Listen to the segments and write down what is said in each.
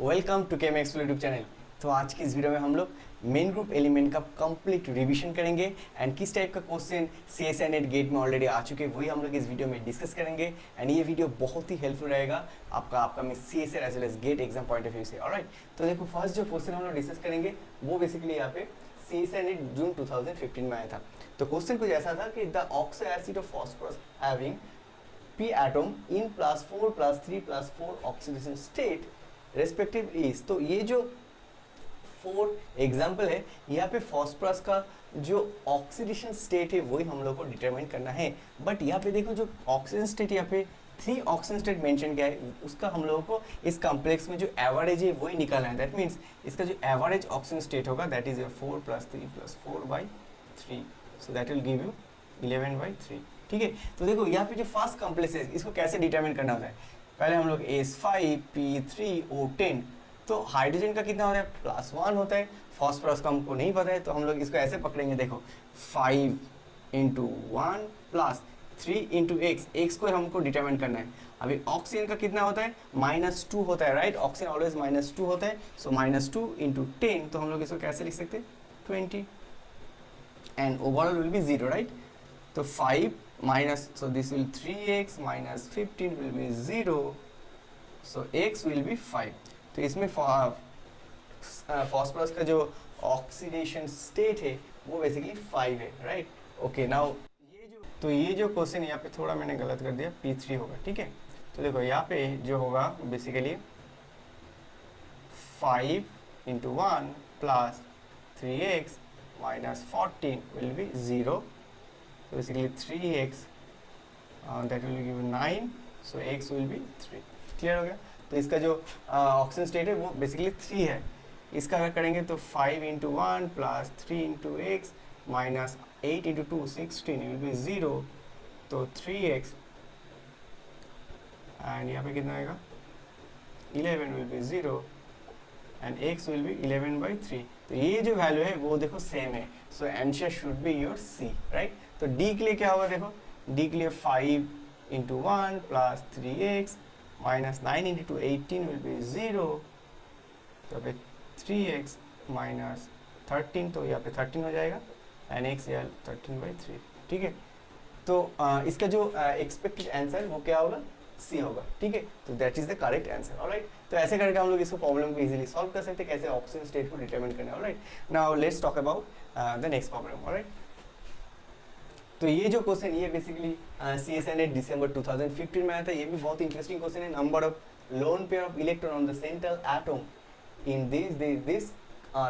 Welcome to chem explore YouTube channel. तो आज की इस वीडियो में हम लोग मेन ग्रुप एलिमेंट का कंप्लीट रिवीजन करेंगे एंड किस टाइप का क्वेश्चन सीएसई नेट गेट में ऑलरेडी आ चुके हैं वही हम लोग इस वीडियो में डिस्कस करेंगे। एंड ये वीडियो बहुत ही हेल्पफुल रहेगा आपका में CSE as well as GATE exam point of view से। ऑलराइट, तो देखो फर्स्ट जो क्वेश्चन हम लोग डिस्कस करेंगे वो बेसिकली यहाँ पे सीएसई नेट जून 2015 में आया था। तो क्वेश्चन कुछ ऐसा था कि the oxo acid of phosphorus having p atom in +4 +3 +4 oxidation state respective is. तो ये जो 4 एग्जाम्पल है यहाँ पे फॉस्फोरस का जो ऑक्सीडेशन स्टेट है वही हम लोग को डिटरमाइन करना है। बट यहाँ पे देखो जो ऑक्सीजन स्टेट यहाँ पे 3 ऑक्सीजन स्टेट मेंशन किया है उसका हम लोगों को इस कॉम्प्लेक्स में जो एवरेज है वही निकालना है। दैट मीन्स इसका जो एवरेज ऑक्सीजन स्टेट होगा that is 4 + 3 + 4/3, so that will give you 11/3। ठीक है, तो देखो यहाँ पे जो फर्स्ट कॉम्प्लेक्स है इसको कैसे डिटरमाइन करना होता है। पहले हम लोग S5P3O10, तो हाइड्रोजन का कितना होता है +1 होता है, फॉस्फोरस का हमको नहीं पता है तो हम लोग इसको ऐसे पकड़ेंगे। देखो 5 × 1 + 3 × x को हमको डिटरमाइन करना है। अभी ऑक्सीजन का कितना होता है -2 होता है, राइट। ऑक्सीजन ऑलवेज -2 होता है, सो -2 × 10, तो हम लोग इसको कैसे लिख सकते हैं 20 and overall will be 0, right. तो 5 minus, so this will 3x minus 15 will be 0, so x will be 5। तो इसमें फॉस्फोरस का जो ऑक्सीडेशन स्टेट है वो बेसिकली 5 है, राइट। ओके, नाउ ये जो क्वेश्चन यहाँ पे थोड़ा मैंने गलत कर दिया, P3 होगा, ठीक है। तो देखो यहाँ पे जो होगा basically 5 × 1 + 3x minus 14 will be 0, so basically 3x that will give 9, so x will be 3। Clear हो गया। तो इसका जो ऑक्सीजन स्टेट है वो बेसिकली 3 है। इसका अगर करेंगे तो 5 × 1 + 3 × x minus 8 × 2 16 will be 0, तो 3x एंड यहाँ पे कितना आएगा 11 will be 0 and x will be 11/3। तो ये जो वैल्यू है वो देखो सेम है, so answer should be your C, right. तो डी के लिए क्या होगा, देखो डी के लिए 5 × 1 + 3x minus 9 × 2 18 will be 0, तो यहाँ पे 3x minus 13, तो यहाँ पे 13 हो जाएगा एंड x 13/3, ठीक है। तो इसका जो एक्सपेक्टेड आंसर वो क्या होगा सी होगा, ठीक है। तो that is the correct answer, alright. तो ऐसे करके हम लोग इसको प्रॉब्लम को इजीली सॉल्व कर सकते हैं, कैसे ऑक्सीजन स्टेट को डिटरमाइन करना है, alright. Now let's talk about the next problem, alright. तो ये जो क्वेश्चन ये बेसिकली सीएसई नेट दिसंबर 2015 में आया था। ये भी बहुत इंटरेस्टिंग क्वेश्चन है। Number of lone pair of electron on the central atom in this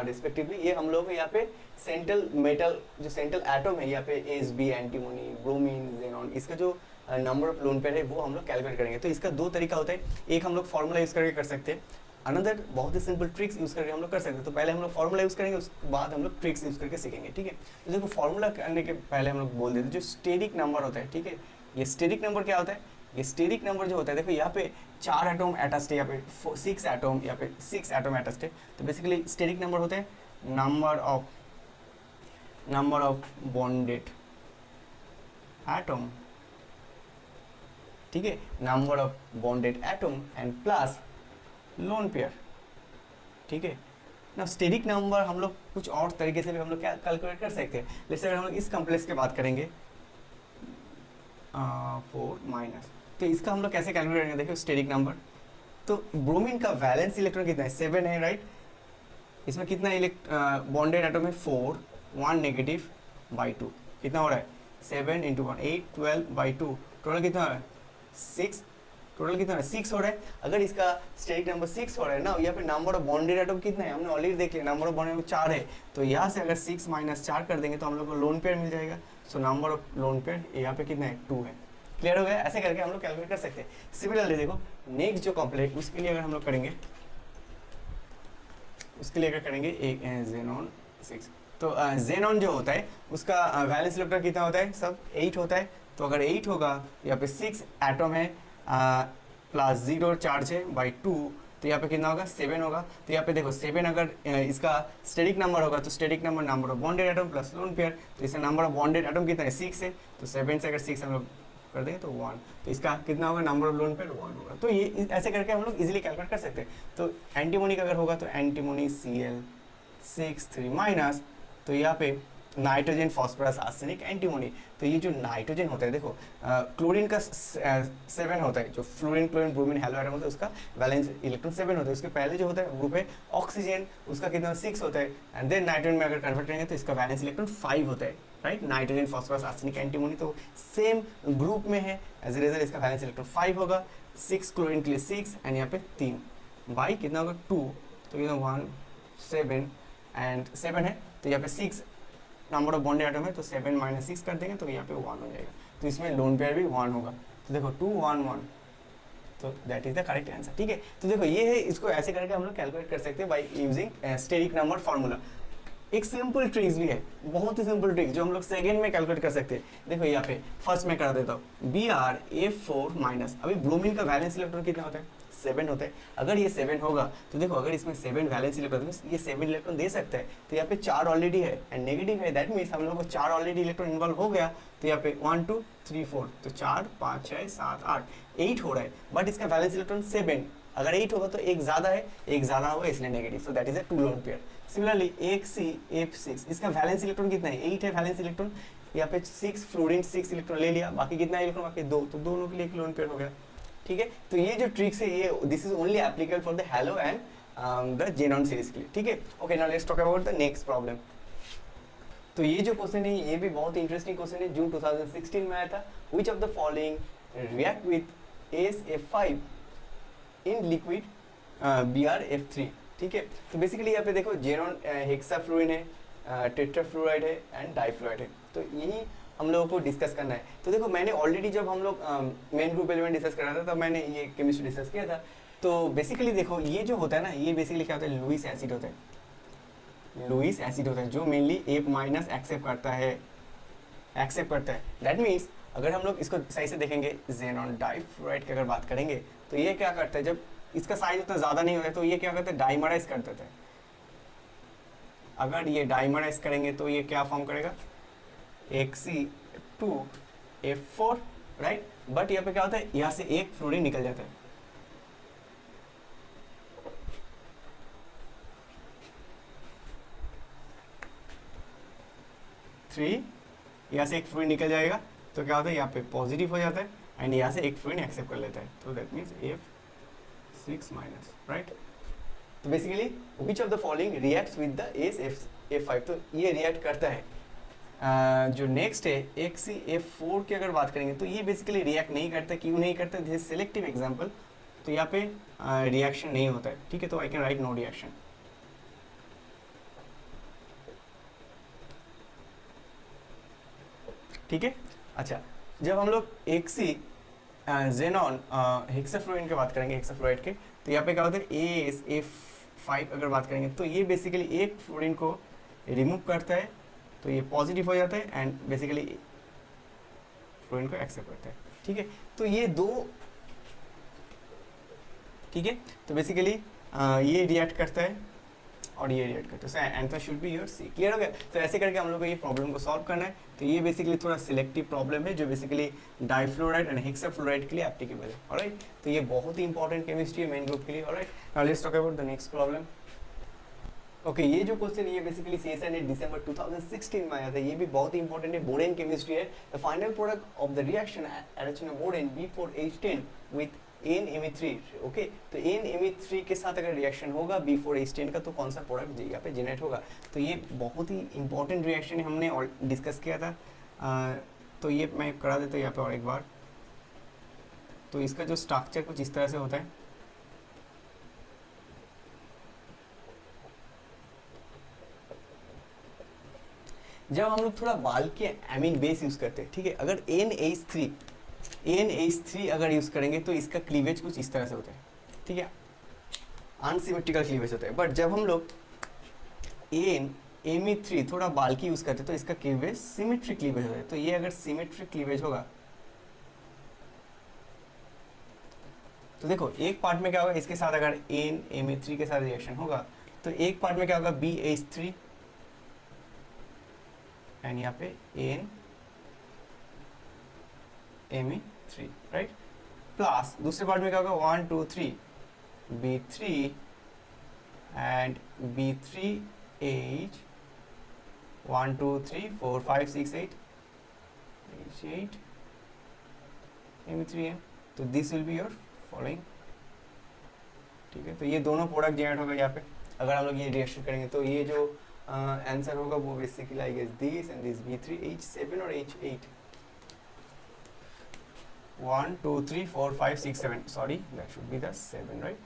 respectively. ये हम लोग यहाँ पे सेंट्रल मेटल जो सेंट्रल एटम है यहाँ पे Sb, एंटीमोनी, ब्रोमीन, जेनॉन, इसका जो नंबर ऑफ लोन पेयर है वो हम लोग कैलकुलेट करेंगे। तो इसका 2 तरीका होता है। एक हम लोग फॉर्मूला यूज करके कर सकते हैं, अनदर बहुत ही सिंपल ट्रिक्स यूज करके हम लोग कर सकते हैं। तो पहले हम लोग फॉर्मूला यूज करेंगे, उसके बाद हम लोग ट्रिक्स यूज करके सीखेंगे, ठीक है। तो देखो फॉर्मूला करने के पहले हम लोग बोल देते हैं जो स्टेरिक नंबर होता है, ठीक है। ये स्टेरिक नंबर क्या होता है, ये स्टेरिक नंबर जो होता है, देखो यहाँ पे 4 एटम अटैच्ड है, यहाँ पे 6 एटम, यहाँ पे 6 एटम अटैच्ड है। तो बेसिकली स्टेरिक नंबर होते हैं नंबर ऑफ बॉन्डेड एटम, ठीक है, number of bonded atom and plus lone pair, ठीक है ना। स्टेरिक नंबर हम लोग कुछ और तरीके से भी हम लोग क्या कैलकुलेट कर सकते हैं। जैसे अगर हम लोग इस कॉम्प्लेक्स की बात करेंगे 4 माइनस, तो इसका हम लोग कैसे कैलकुलेट करेंगे, देखो स्टेरिक नंबर। तो ब्रोमीन का वैलेंस इलेक्ट्रॉन कितना है 7 है, राइट। इसमें कितना बॉन्डेड एटम है 4, 1 -/2, कितना हो रहा है 7 × 1 8 12/2, टोटल कितना हो रहा है 6, टोटल कितना है 6 हो रहा है। अगर इसका स्टेरिक नंबर 6 हो रहा है ना, यहाँ पे नंबर ऑफ बॉन्डेड एटम कितना है हमने ऑलरेडी देख लिया, नंबर ऑफ बॉन्डेड एटम 4 है। तो यहाँ से अगर 6 - 4 कर देंगे तो हम लोग को लोन पेयर मिल जाएगा। So number of lone pair यहाँ पे कितना है 2 है। क्लियर हो गया। ऐसे करके हम लोग कैलकुलेट कर सकते हैं। सिमिलरली देखो नेक्स्ट जो कॉम्प्लेक्स उसके लिए अगर हम लोग करेंगे, उसके लिए अगर करेंगे एक जेनॉन 6, तो जेनॉन जो होता है उसका वैलेंस इलेक्ट्रॉन कितना होता है सब 8 होता है। तो अगर 8 होगा यहाँ पे 6 एटम है +0 चार्ज है /2, तो यहाँ पे कितना होगा 7 होगा। तो यहाँ पे देखो 7 अगर इसका स्टेरिक नंबर होगा तो steric number of bonded atom plus lone pair, तो इसका नंबर ऑफ बॉन्डेड एटम कितना है 6 है। तो 7 से अगर 6 हम लोग कर देंगे तो 1, तो इसका कितना होगा, नंबर ऑफ लोन पेयर 1 होगा। तो ये ऐसे करके हम लोग इजीली कैलकुलेट कर सकते हैं। तो एंटीमोनी का अगर होगा तो एंटीमोनी Cl6 3 माइनस, तो यहाँ पे नाइट्रोजन फॉस्फोरस आर्सेनिक एंटीमोनी। तो ये जो नाइट्रोजन होता है देखो, क्लोरीन का 7 होता है, जो fluorine chlorine bromine hello iron होता है उसका वैलेंस इलेक्ट्रॉन 7 होता है। उसके पहले जो होता है ग्रुप है ऑक्सीजन, उसका कितना 6 होता है, एंड देन नाइट्रोजन में अगर कन्वर्ट करेंगे तो इसका वैलेंस इलेक्ट्रॉन 5 होता है, right. Nitrogen phosphorus arsenic antimony तो सेम ग्रुप में है, एज ए रिजल्ट इसका वैलेंस इलेक्ट्रॉन 5 होगा। 6 क्लोरीन के लिए 6 एंड यहाँ पे 3 बाई कितना होगा 2, तो कितना 1 7 एंड 7 है, तो यहाँ पे 6 नंबर ऑफ बॉन्डेड एटम है, तो 7 माइनस 6 कर देंगे तो यहाँ पे 1 हो जाएगा। तो इसमें लोन पेयर भी 1 होगा, तो देखो 2 1 1, तो that is the correct answer. ठीक है, तो देखो ये है, इसको ऐसे करके हम लोग कैलकुलेट कर सकते हैं by using steric number formula. एक सिंपल ट्रिक्स भी है, बहुत ही सिंपल ट्रिक्स जो हम लोग सेकेंड में कैलकुलेट कर सकते हैं। देखो यहाँ पे फर्स्ट में कर देता हूँ, Br(F4) माइनस, अभी ब्रोमीन का वैलेंस इलेक्ट्रॉन कितना होता है 7 होता है। अगर ये 7 होगा तो देखो अगर इसमें 7 वैलेंस इलेक्ट्रॉन, ये 7 इलेक्ट्रॉन दे सकता है, तो यहाँ पे 4 ऑलरेडी है एंड नेगेटिव है, दैट मीन्स हम लोग को 4 ऑलरेडी इलेक्ट्रॉन इन्वॉल्व हो गया। तो यहाँ पे 1 2 3 4, तो 4 5 6 7 8 8 हो रहा है, बट इसका वैलेंस इलेक्ट्रॉन 7, अगर 8 होगा तो एक ज़्यादा है, एक ज़्यादा होगा इसलिए negative, so that is a 2 lone pair. Similarly CF6, इसका वैलेंस इलेक्ट्रॉन कितना है 8 है वैलेंस इलेक्ट्रॉन, यहाँ पे 6 फ्लोरीन 6 इलेक्ट्रॉन ले लिया, बाकी कितना इलेक्ट्रॉन बाकी 2, तो दोनों के लिए एक लोन पेयर हो गया। ठीक है, तो ये जो ट्रिक्स है ये this is only applicable for the hello and the xenon series के लिए। ठीक है, okay now let's talk about the next problem. तो ये जो क्वेश्चन है ये भी बहुत इंटरेस्टिंग क्वेश्चन है, जून 2016 में आया था। Which of the following react with AsF5 in liquid BrF3। ठीक है, तो बेसिकली यहाँ पे देखो जेनॉन हेक्साफ्लोरीन है, टेट्राफ्लोराइड है एंड डाइफ्लोराइड है, तो यही हम लोगों को डिस्कस करना है। तो देखो मैंने ऑलरेडी जब हम लोग मेन ग्रुप एलिमेंट डिस्कस कर रहा था तब मैंने ये केमिस्ट्री डिस्कस किया था। तो बेसिकली देखो ये जो होता है ना, ये बेसिकली क्या होता है, लुईस एसिड होता है, लुईस एसिड होता है जो मेनली A- एक्सेप्ट करता है, दैट मीन्स अगर हम लोग इसको सही से देखेंगे जेनॉन डाइफ्लोराइड की अगर बात करेंगे तो ये क्या करता है, जब इसका साइज उतना ज़्यादा नहीं होता है तो ये क्या करता है डाइमराइज कर देता है। अगर ये डाइमराइज करेंगे तो ये क्या फॉर्म करेगा HC2F4, राइट। बट यहाँ पे क्या होता है, यहाँ से एक फ्लोरीन निकल जाता है, यहाँ से एक फ्लोरीन निकल जाएगा, तो क्या होता है यहाँ पे पॉजिटिव हो जाता है एंड यहाँ से एक फ्लोरीन एक्सेप्ट कर लेता है, तो that means F6 minus, right. तो basically which of the following reacts with the AsF5, तो ये रिएक्ट करता है। जो नेक्स्ट है HCF4 की अगर बात करेंगे तो ये बेसिकली रिएक्ट नहीं करता, क्यों नहीं करता, दिस इज सिलेक्टिव एग्जांपल, तो यहाँ पे रिएक्शन नहीं होता है। ठीक है, तो I can write no reaction. ठीक है, अच्छा जब हम लोग जेनॉन हेक्साफ्लोरीन की बात करेंगे, हेक्साफ्लोराइड के, तो यहाँ पे क्या होता है AsF5 अगर बात करेंगे तो ये बेसिकली एक फ्लोरीन को रिमूव करता है, तो ये पॉजिटिव हो जाता है एंड बेसिकली फ्लोरीन को एक्सेप्ट करता है। ठीक है, तो ये दो, ठीक है, तो बेसिकली ये रिएक्ट करता है और ये रिएक्ट करता है, answer should be your C. Clear हो गया। तो ऐसे करके हम लोग को ये प्रॉब्लम को सॉल्व करना है। तो ये बेसिकली थोड़ा सिलेक्टिव प्रॉब्लम है जो बेसिकली डाइफ्लोराइड एंड हेक्साफ्लोराइड के लिए एप्लीकेबल है। ऑलराइट, तो ये बहुत ही इंपॉर्टेंट केमिस्ट्री है मेन ग्रुप के लिए। Alright, now let's talk about the next problem. Okay, ये जो क्वेश्चन ये बेसिकली CSI ने दिसंबर 2016 में आया था, ये भी बहुत ही इंपॉर्टेंट है, बोरेन केमिस्ट्री है। The final product of the reaction arachnoborane B4H10 with AnMe3। Okay, तो AnMe3 के साथ अगर रिएक्शन होगा B4H10 का, तो कौन सा प्रोडक्ट यहाँ पे जनरेट होगा। तो ये बहुत ही इंपॉर्टेंट रिएक्शन है, हमने डिस्कस किया था। तो ये मैं करा देता हूँ यहाँ पे और एक बार। तो इसका जो स्ट्रक्चर कुछ इस तरह से होता है। जब हम लोग थोड़ा बाल्की एमीन बेस यूज करते हैं, ठीक है, अगर NH3 अगर यूज करेंगे तो इसका क्लीवेज कुछ इस तरह से होता है। ठीक है, अनसिमेट्रिकल क्लीवेज होता है। बट जब हम लोग NMe3 थोड़ा बाल्की यूज करते हैं तो इसका क्लीवेज सिमेट्रिक क्लीवेज होता है। तो ये अगर सिमेट्रिक क्लीवेज होगा तो देखो एक पार्ट में क्या होगा, इसके साथ अगर NMe3 के साथ रिएक्शन होगा तो एक पार्ट में क्या होगा BH3 एंड यहाँ पे Me3, राइट, प्लस दूसरे पार्ट में क्या होगा 1 2 3 B3 and B3H 1 2 3 4 5 6 8 H8 Me3M, तो this will be your following. ठीक है, तो ये दोनों प्रोडक्ट जनरेट होगा यहाँ पे। अगर हम लोग ये रिएक्शन करेंगे तो ये जो आंसर होगा वो basically I guess this and this B3H7 और H8 1 2 3 4 5 6 7, sorry that should be the 7, right,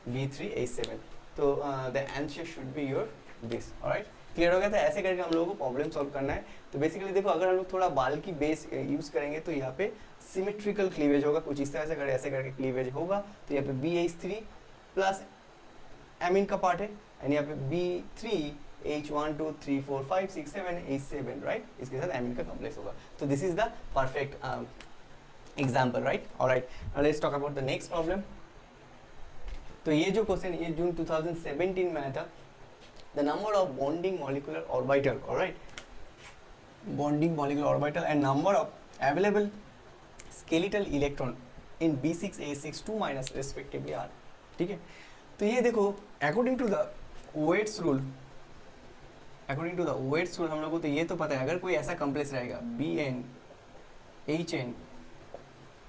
B3H7, तो the answer should be your this, alright, clear हो गया था। ऐसे करके हम लोगों को प्रॉब्लम सॉल्व करना है। तो बेसिकली देखो अगर हम लोग थोड़ा बाल की बेस यूज करेंगे तो यहाँ पे सिमेट्रिकल क्लीवेज होगा, कुछ इस तरह से ऐसे करके क्लीवेज होगा। तो यहाँ पे BH3 प्लस एमीन का पार्ट है एंड यहाँ पे B3H1 2 3 4 5 6 7 H7, राइट, इसके साथ एमीन का कॉम्प्लेक्स होगा। तो this is the perfect example, right. Alright, now let's talk about the next problem. तो ये जो क्वेश्चन ये जून 2017 में आया था, the number of bonding molecular orbital, alright, bonding molecular orbital and number of available skeletal electron in B6A6 2 minus respectively are. ठीक है, तो ये देखो according to the Wade's rule, according to the Wade's rule हम लोगों को तो ये तो पता है, अगर कोई ऐसा कॉम्प्लेक्स रहेगा BnHn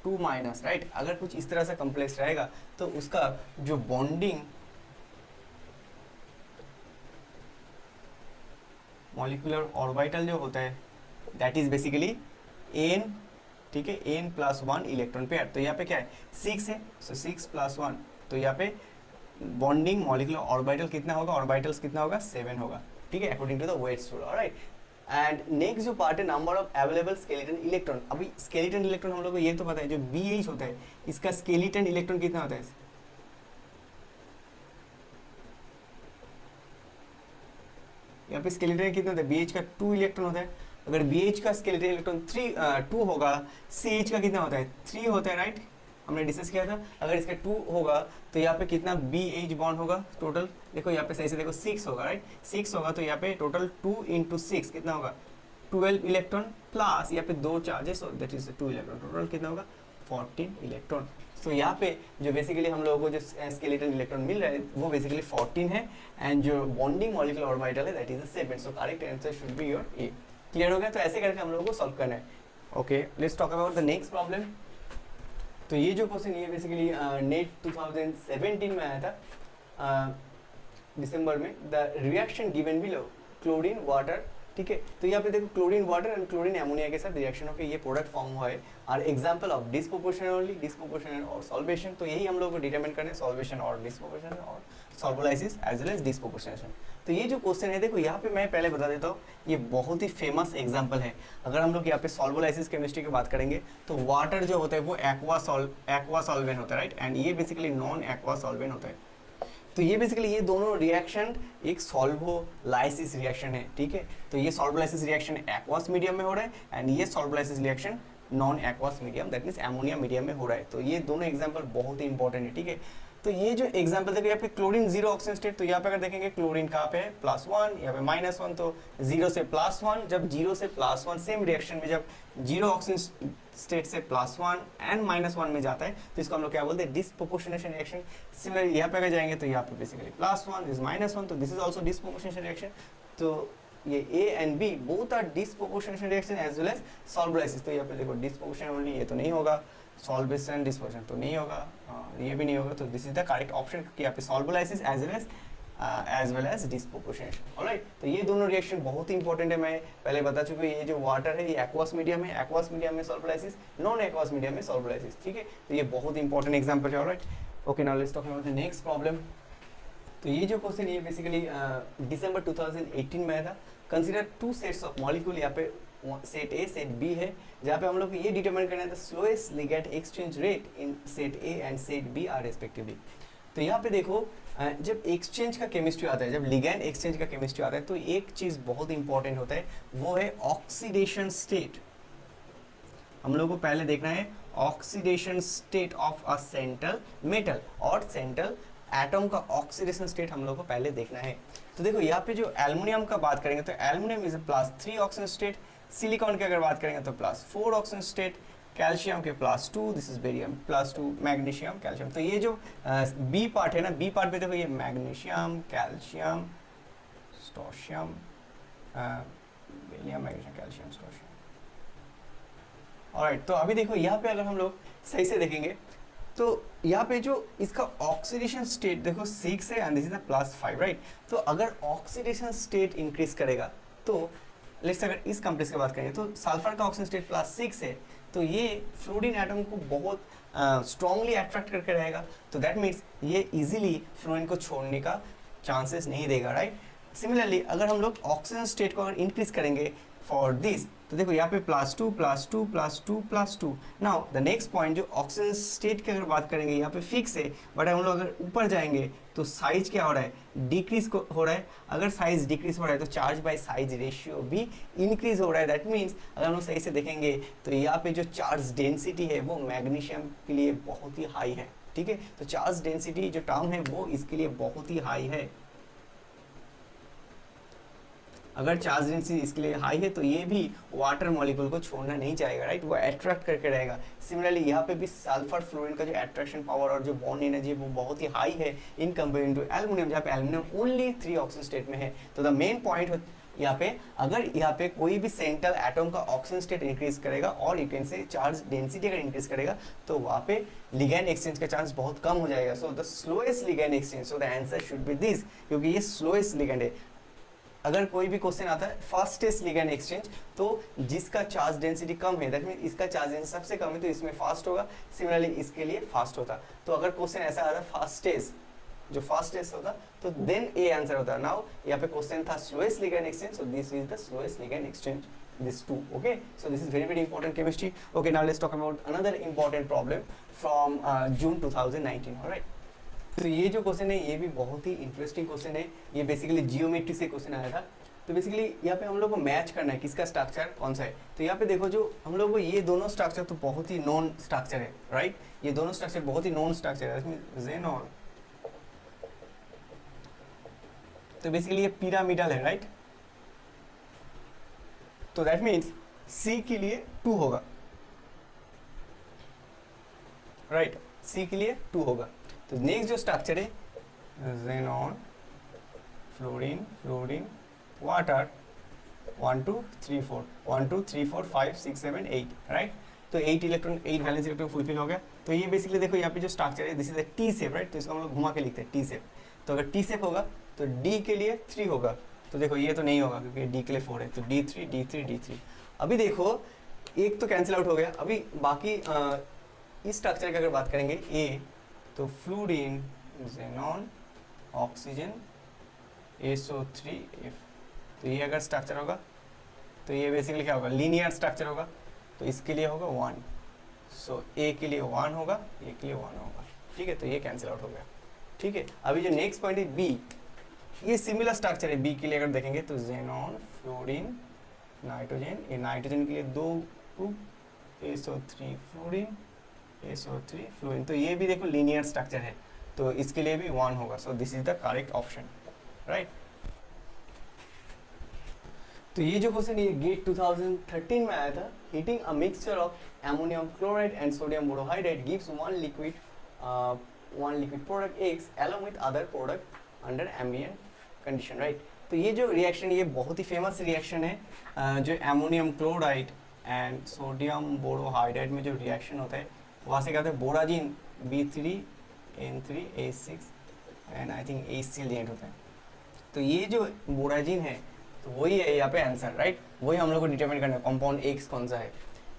2 माइनस, राइट, अगर कुछ इस तरह से कॉम्प्लेक्स रहेगा तो उसका जो बॉन्डिंग मॉलिक्यूलर ऑर्बिटल जो होता है दैट इज बेसिकली n, ठीक है, n+1 इलेक्ट्रॉन पेयर। तो यहाँ पे क्या है 6 है, सो 6 + 1, तो यहाँ पे बॉन्डिंग मॉलिक्यूलर ऑर्बिटल कितना होगा, ऑर्बिटल्स कितना होगा 7 होगा। ठीक है, according to the Wade's rule, alright. And next जो पार्ट है number of available skeleton electron. अभी स्केलेटन इलेक्ट्रॉन हम लोग को ये तो पता है जो BH होता है इसका स्केलेटन इलेक्ट्रॉन कितना होता है, यहाँ पे स्केलेटन कितना होता है, BH का 2 इलेक्ट्रॉन होता है। अगर BH का स्केलेटन इलेक्ट्रॉन 2 होगा, CH का कितना होता है 3 होता है, राइट, हमने डिस्कस किया था। अगर इसका 2 होगा तो यहाँ पे कितना BH बॉन्ड होगा टोटल, देखो यहाँ पे सही से देखो 6 होगा, राइट, 6 होगा तो यहाँ पे टोटल 2 × 6 कितना होगा 12 इलेक्ट्रॉन प्लस यहाँ पे 2 charges that is 2 electron, total कितना होगा 14 इलेक्ट्रॉन। तो यहाँ पे जो बेसिकली हम लोगों को जो स्केलेटन इलेक्ट्रॉन मिल रहा है वो बेसिकली 14 है एंड जो बॉन्डिंग मॉलिक्यूलर ऑर्बिटल है that is 7, so correct answer should be your A. Clear हो गया, तो ऐसे करके हम लोगों को सॉल्व करना है। Okay, let's talk about the next problem. तो ये जो क्वेश्चन ये बेसिकली नेट 2017 में आया था दिसंबर में। The reaction given below chlorine water, ठीक है, तो यहाँ पे देखो chlorine water and chlorine ammonia के साथ रिएक्शन होकर ये प्रोडक्ट फॉर्म हुआ है। और एग्जांपल ऑफ डिस्प्रोपोर्शनल, डिस्प्रोपोर्शनल और सॉल्वेशन, तो यही हम लोग को डिटरमाइन करना है, सॉल्वेशन और डिस्प्रोपोर्शनल और सॉल्वोलाइसिस एज वेल एज डिस्प्रोपोर्शनेशन। तो ये जो क्वेश्चन है देखो यहाँ पे मैं पहले बता देता हूँ, ये बहुत ही फेमस एग्जाम्पल है। अगर हम लोग यहाँ पे सॉल्वोलाइसिस केमिस्ट्री की बात करेंगे तो वाटर जो होता है वो एक्वा सॉल्वेंट होता है, राइट, एंड ये बेसिकली नॉन एक्वा सॉल्वेंट होता है। तो ये बेसिकली ये दोनों रिएक्शन एक सॉल्वोलाइसिस रिएक्शन है, ठीक है। तो ये सॉल्वोलाइसिस रिएक्शन एक्वास मीडियम में हो रहा है एंड ये solvolysis reaction non aqueous medium that means ammonia medium में हो रहा है। तो ये दोनों एग्जांपल बहुत ही इंपॉर्टेंट है, ठीक है। तो ये जो एग्जांपल देखो यहाँ पे क्लोरीन 0 ऑक्सीजन स्टेट, तो यहाँ पे अगर देखेंगे क्लोरीन कहाँ पे है +1, यहाँ पे -1, तो 0 से +1, जब 0 से +1 सेम रिएक्शन में जब 0 ऑक्सीजन स्टेट से +1 एंड -1 में जाता है तो इसको हम लोग क्या बोलते हैं डिस्प्रोपोर्शनेशन रिएक्शन। सिमिलरली यहाँ पे अगर जाएंगे तो यहाँ पे बेसिकली +1 दिस -1, तो this is also disproportionation reaction. तो ये A and B both are disproportionation reaction as well as solvolysis. तो यहाँ पे देखो डिस्प्रोपोर्शन ओनली, ये तो नहीं होगा, सॉल्वेशन डिस्पोर्शन तो नहीं होगा, ये भी नहीं होगा। तो this is the correct option कि यहाँ पे solvolysis as well as disproportionation. Alright, तो ये दोनों रिएक्शन बहुत ही इंपॉर्टेंट है। मैं पहले बता चुका हूँ, ये जो वाटर है ये एक्वास मीडियम है, एक्वास मीडियम में सॉल्वोलाइसिस, नॉन एक्वास मीडियम में सॉल्वोलाइसिस, ठीक है। तो ये बहुत इंपॉर्टेंट एग्जांपल है। Alright, okay, now let's talk about the next problem. तो ये जो क्वेश्चन ये बेसिकली दिसंबर 2018 में आया था। कंसीडर 2 सेट्स ऑफ मॉलिक्यूल, यहाँ पे सेट ए सेट बी है, जहाँ पे हम लोग को ये डिटरमाइन करना है the slowest ligand exchange rate in set A and set B are respectively. तो यहाँ पे देखो जब एक्सचेंज का केमिस्ट्री आता है, जब लिगैंड एक्सचेंज का केमिस्ट्री आता है तो एक चीज़ बहुत इंपॉर्टेंट होता है, वो है ऑक्सीडेशन स्टेट। हम लोग को पहले देखना है oxidation state of a central metal और सेंट्रल एटम का ऑक्सीडेशन स्टेट हम लोग को पहले देखना है। तो देखो यहाँ पे जो एल्युमिनियम का बात करेंगे तो aluminium is +3 oxygen state, silicon की अगर बात करेंगे तो +4 ऑक्सीजन स्टेट, कैल्शियम के +2, this is barium +2, magnesium calcium. तो ये जो बी पार्ट है ना, बी पार्ट पे देखो ये magnesium calcium strontium, barium magnesium calcium strontium. Alright, तो अभी देखो यहाँ पे अगर हम लोग सही से देखेंगे तो यहाँ पे जो इसका ऑक्सीडेशन स्टेट देखो 6 है एंड दिस इज +5, राइट। तो अगर ऑक्सीडेशन स्टेट इंक्रीज करेगा तो लेट्स अगर इस कंप्लेक्स की बात करें तो सल्फर का ऑक्सीजन स्टेट +6 है, तो ये फ्लोरीन एटम को बहुत स्ट्रांगली अट्रैक्ट करके रहेगा, तो दैट मीन्स ये इजीली फ्लोरीन को छोड़ने का चांसेस नहीं देगा, राइट। सिमिलरली अगर हम लोग ऑक्सीजन स्टेट को अगर इंक्रीज करेंगे फॉर दिस, तो देखो यहाँ पे +2 +2 +2 +2। नाउ द नेक्स्ट पॉइंट जो ऑक्सीजन स्टेट की अगर बात करेंगे यहाँ पे फिक्स है, बट हम लोग अगर ऊपर जाएंगे तो साइज क्या हो रहा है, डिक्रीज हो रहा है। अगर साइज डिक्रीज हो रहा है तो चार्ज बाय साइज रेशियो भी इंक्रीज हो रहा है। दैट मीन्स अगर हम लोग सही से देखेंगे तो यहाँ पे जो चार्ज डेंसिटी है वो मैग्नीशियम के लिए बहुत ही हाई है, ठीक है। तो चार्ज डेंसिटी जो टर्म है वो इसके लिए बहुत ही हाई है। अगर चार्ज डेंसिटी इसके लिए हाई है तो ये भी वाटर मॉलिक्यूल को छोड़ना नहीं चाहेगा, राइट, वो अट्रैक्ट करके रहेगा। सिमिलरली यहाँ पे भी सल्फर फ्लोरीन का जो अट्रैक्शन पावर और जो बॉन्ड एनर्जी है वो बहुत ही हाई है इन कंपेयरिंग टू एल्युमिनियम, जहाँ पे एल्युमिनियम ओनली 3 ऑक्सीजन स्टेट में है। तो द मेन पॉइंट यहाँ पे अगर यहाँ पे कोई भी सेंट्रल एटम का ऑक्सीजन स्टेट इंक्रीज करेगा और you can say charge density अगर इंक्रीज करेगा तो वहाँ पे लिगैंड एक्सचेंज का चांस बहुत कम हो जाएगा। So the slowest ligand exchange, so the answer should be this, क्योंकि ये स्लोएस्ट लिगैंड है। अगर कोई भी क्वेश्चन आता है फास्टेस्ट लिगैंड एक्सचेंज, तो जिसका चार्ज डेंसिटी कम है दैट मीन इसका चार्ज डेंसिटी सबसे कम है तो इसमें फास्ट होगा, सिमिलरली इसके लिए फास्ट होता। तो अगर क्वेश्चन ऐसा आता है फास्टेस्ट, जो फास्टेस्ट होता तो देन ए आंसर होता। नाउ यहाँ पे क्वेश्चन था slowest ligand exchange, so this is the slowest ligand exchange, this 2, okay, so this is very important chemistry. Okay, now let's talk about another important problem from June 2019. all right, तो ये जो question है ये भी बहुत ही interesting question है। ये basically geometry से क्वेश्चन आया था। तो बेसिकली यहाँ पे हम लोग को मैच करना है किसका स्ट्रक्चर कौन सा है। तो यहाँ पे देखो जो हम लोग को ये दोनों स्ट्रक्चर तो बहुत ही नॉन स्ट्रक्चर है, राइट, ये दोनों स्ट्रक्चर बहुत ही नॉन स्ट्रक्चर है, इसमें ज़ेनॉन। तो बेसिकली ये पिरामिडल है, राइट। तो दैट मीन्स सी के लिए 2 होगा, राइट, सी के लिए 2 होगा। तो नेक्स्ट जो स्ट्रक्चर है xenon, fluorine, fluorine, water, 1 2 3 4 1 2 3 4 5 6 7 8, right. तो 8 इलेक्ट्रॉन, 8 वैलेंस इलेक्ट्रॉन फुलफिल हो गया। तो ये बेसिकली देखो यहाँ पे जो स्ट्रक्चर है this is a T shape, right. तो इसको हम लोग घुमा के लिखते हैं टी शेप। तो अगर टी शेप होगा तो डी के लिए 3 होगा। तो देखो ये तो नहीं होगा क्योंकि डी के लिए 4 है, तो D3 D3 D3। अभी देखो एक तो कैंसिल आउट हो गया। अभी बाकी इस स्ट्रक्चर की अगर बात करेंगे ए, तो फ्लोरीन, ज़ेनॉन, ऑक्सीजन, SO3F। तो ये अगर स्ट्रक्चर होगा तो ये बेसिकली क्या होगा, लीनियर स्ट्रक्चर होगा। तो इसके लिए होगा 1, सो ए के लिए 1 होगा, ए के लिए 1 होगा, ठीक है। तो ये कैंसिल आउट हो गया, ठीक है। अभी जो नेक्स्ट पॉइंट है बी, ये सिमिलर स्ट्रक्चर है बी के लिए अगर देखेंगे तो ज़ेनॉन, फ्लोरीन, नाइट्रोजन, ये नाइट्रोजन के लिए 2 group, SO3 fluorine, SO3 fluorine. तो ये भी देखो लीनियर स्ट्रक्चर है तो इसके लिए भी 1 होगा। So this is the correct option, right. तो ये जो क्वेश्चन ये गेट 2013 में आया था, heating a mixture of ammonium chloride and sodium borohydride gives one liquid product X along with other product under ambient condition, right. तो ये जो रिएक्शन ये बहुत ही फेमस रिएक्शन है, जो ammonium chloride and sodium borohydride में जो रिएक्शन होता है वहाँ से क्या होता है, borazine B3N3H6 and I think HCl add होता है। तो ये जो बोराजिन है तो वही है यहाँ पे आंसर, राइट। वही हम लोग को डिटरमाइन करना है कंपाउंड एक्स कौन सा है।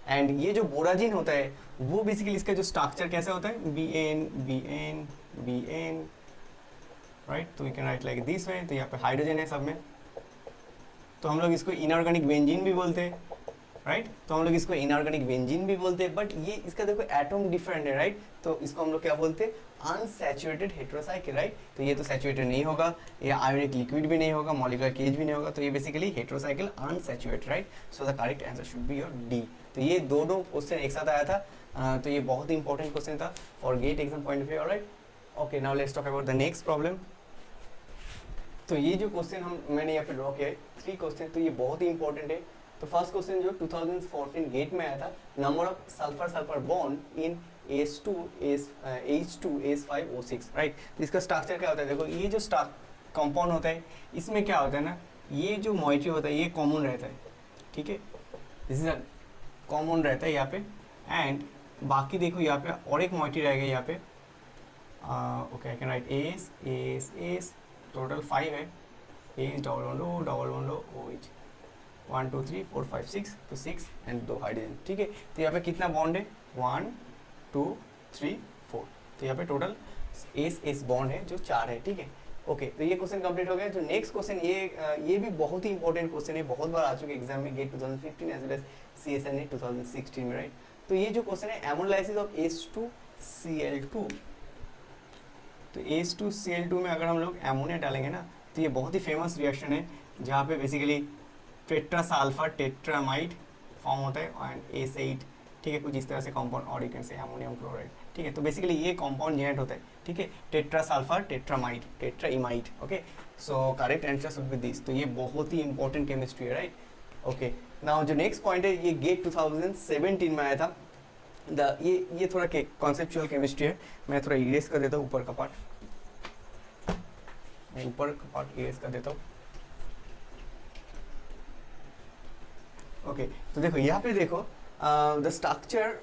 एंड ये जो बोराजिन होता है वो बेसिकली इसका जो स्ट्रक्चर कैसा होता है, BN, राइट। तो we can write like this way. तो यहाँ पे हाइड्रोजन है सब में, तो हम लोग इसको इनऑर्गेनिक बेंजीन भी बोलते हैं, राइट। तो हम लोग इसको इनऑर्गेनिक बेंजीन भी बोलते हैं, बट ये इसका देखो एटम डिफरेंट है, राइट। तो इसको हम लोग क्या बोलते हैं, अनसैचुरेटेड हेटेरोसाइकिल, राइट। तो ये तो सैचुरेटेड नहीं होगा, ये आयोनिक लिक्विड भी नहीं होगा, मॉलिक्यूलर केज भी नहीं होगा, तो ये basically heterocycle unsaturated, right. So the correct answer should be your D. तो ये दोनों क्वेश्चन एक साथ आया था, तो ये बहुत ही इंपॉर्टेंट क्वेश्चन था for GATE exam point of view, right. Okay, now let's talk about the next problem. तो ये जो क्वेश्चन मैंने यहाँ पे ड्रॉ किया है 3 क्वेश्चन, तो ये बहुत ही इंपॉर्टेंट है। तो फर्स्ट क्वेश्चन जो 2014 गेट में आया था, number of sulphur sulphur bond in H2S5O6, right. तो इसका स्ट्रक्चर क्या होता है, देखो ये जो कंपाउंड होता है इसमें क्या होता है ना, ये जो मॉइटी होता है ये कॉमन रहता है, ठीक है, दिस इज कॉमन रहता है यहाँ पे। एंड बाकी देखो यहाँ पे और एक मॉइटी रहेगा यहाँ पे, okay I can right S S S, total 5 है, एस डबल वन लो OH 1 2 3 4 5 6, तो 6 एंड 2 हाइड्रोजन, ठीक है। तो यहाँ पे कितना बॉन्ड है, 1 2 3 4, तो यहाँ पे टोटल एस एस बॉन्ड है जो 4 है, ठीक है। ओके तो ये क्वेश्चन कंप्लीट हो गया। जो नेक्स्ट क्वेश्चन ये भी बहुत ही इंपॉर्टेंट क्वेश्चन है, बहुत बार आ चुके एग्जाम में, GATE 2015 as well as CSNA 2016 में, राइट। तो ये जो क्वेश्चन है एमोलाइसिस ऑफ H2Cl2, तो H2Cl2 में अगर हम लोग एमोनिया डालेंगे ना, तो ये बहुत ही फेमस रिएक्शन है जहाँ पे बेसिकली टेट्रासल्फर टेट्रामाइड फॉर्म होता है एंड S8, ठीक है, कुछ इस तरह से कंपाउंड, और you can say ammonium chloride, ठीक है। तो बेसिकली ये कंपाउंड जनरेट होता है, ठीक है, tetrasulphur tetramide tetraimide, okay. So correct answer should be this. तो ये बहुत ही इंपॉर्टेंट केमिस्ट्री है, राइट। ओके नाउ जो नेक्स्ट पॉइंट है, ये गेट 2017 में आया था, ये थोड़ा कॉन्सेप्चुअल केमिस्ट्री है, मैं थोड़ा इरेज कर देता हूँ ऊपर का पार्ट, मैं ऊपर का पार्ट इरेज कर देता हूँ। ओके तो देखो यहाँ पे देखो the structure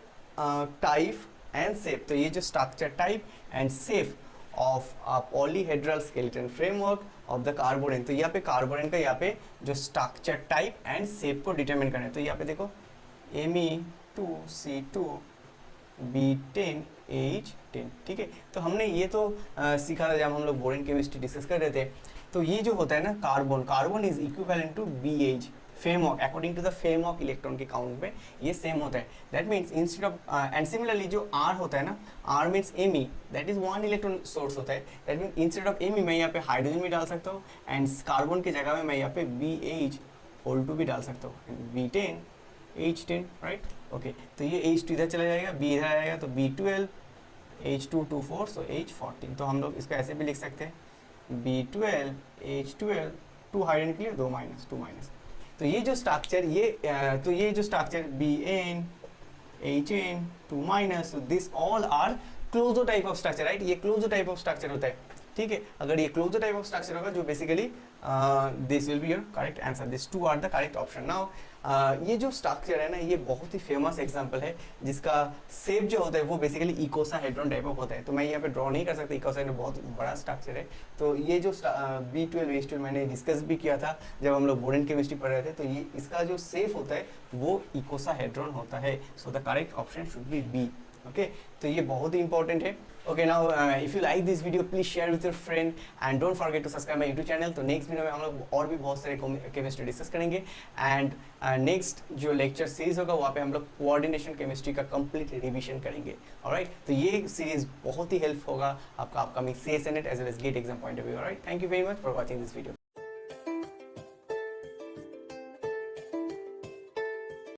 type and shape, तो ये जो structure type and shape of polyhedral skeleton framework of the carborane, तो यहाँ पे कार्बोरेन का यहाँ पे जो स्ट्रक्चर टाइप एंड शेप को डिटरमिन करना है। तो यहाँ पे देखो Me2C2B10H10, ठीक है। तो हमने ये तो सीखा था जब हम लोग बोरेन केमिस्ट्री डिस्कस कर रहे थे। तो ये जो होता है ना carbon is equivalent to BH फेमॉक, अकॉर्डिंग टू द फेमॉक इलेक्ट्रॉन के काउंट में ये सेम होता है। That means instead of and similarly जो R होता है ना, R means Me, that is 1 electron source होता है। That means instead of Me मैं यहाँ पे हाइड्रोजन भी डाल सकता हूँ एंड कार्बन की जगह में मैं यहाँ पे BH2 भी डाल सकता हूँ, B10H10, राइट। ओके तो ये H2 इधर चला जाएगा, B इधर आएगा, तो B12 H2 सो H14। तो हम लोग इसको ऐसे भी लिख सकते हैं B12 H12, 2 हाइड्रोजन के लिए 2 माइनस। तो ये जो structure Bn Hn 2 minus, this all are closo type of structure, right. ये क्लोजो टाइप ऑफ स्ट्रक्चर होता है, ठीक है। अगर ये क्लोजो टाइप ऑफ स्ट्रक्चर होगा जो basically this will be your correct answer, this 2 are the correct option. Now ये जो स्ट्रक्चर है ना, ये बहुत ही फेमस एग्जांपल है जिसका शेप जो होता है वो बेसिकली इकोसाहेड्रॉन टाइप ऑफ होता है। तो मैं यहाँ पे ड्रॉ नहीं कर सकता, इकोसाहेड्रॉन बहुत बड़ा स्ट्रक्चर है। तो ये जो B12 H12 मैंने डिस्कस भी किया था जब हम लोग बोरेन केमिस्ट्री पढ़ रहे थे। तो ये इसका जो शेप होता है वो इकोसाहेड्रॉन होता है। So the correct option should be B, okay. तो ये बहुत ही इंपॉर्टेंट है। Okay now if you like this video please share with your friend and don't forget to subscribe my YouTube channel. तो नेक्स्ट वीडियो में हम लोग और भी बहुत सारे केमिस्ट्री डिस्कस करेंगे एंड नेक्स्ट जो लेक्चर सीरीज होगा वहाँ पे हम लोग कोऑर्डिनेशन केमिस्ट्री का कंप्लीट रिवीजन करेंगे, ऑलराइट। तो ये सीरीज बहुत ही हेल्प होगा आपका upcoming CSNA as well as GATE exam point of view, alright. Thank you very much for watching this video.